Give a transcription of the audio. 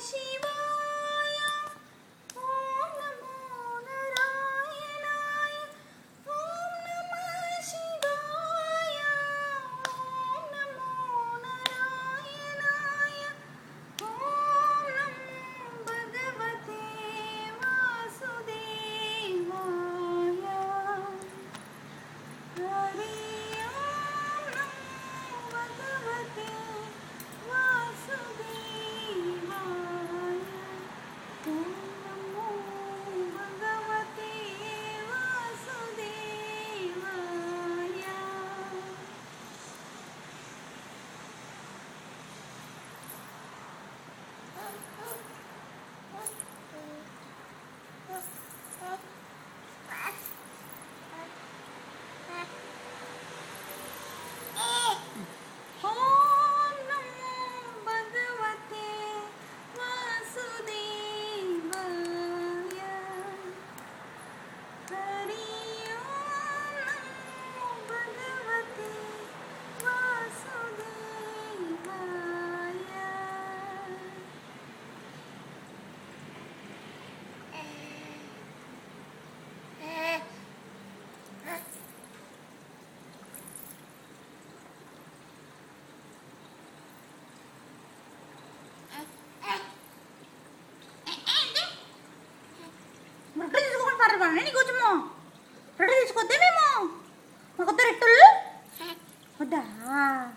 ശിവായ ഓം നമോ നാരായണായ ഓം നമഃ ശിവായ ഓം നമോ നാരായണായ ഓം നമോ ഭഗവതേ വാസുദേവായ ഹരി ഓം നമോ ഭഗവതേ വാസുദേവായ ഓം നമോ ഭഗവതേ വാസുദേവായ. ഓം നമോ ഭഗവതേ വാസുദേവായ ഹരി ഓം നമോ ഭഗവതേ വാസുദേവായ. Mereka disukong parban, ini gue cuma. Mereka disukong demi mau. Mau keterik dulu? Udah.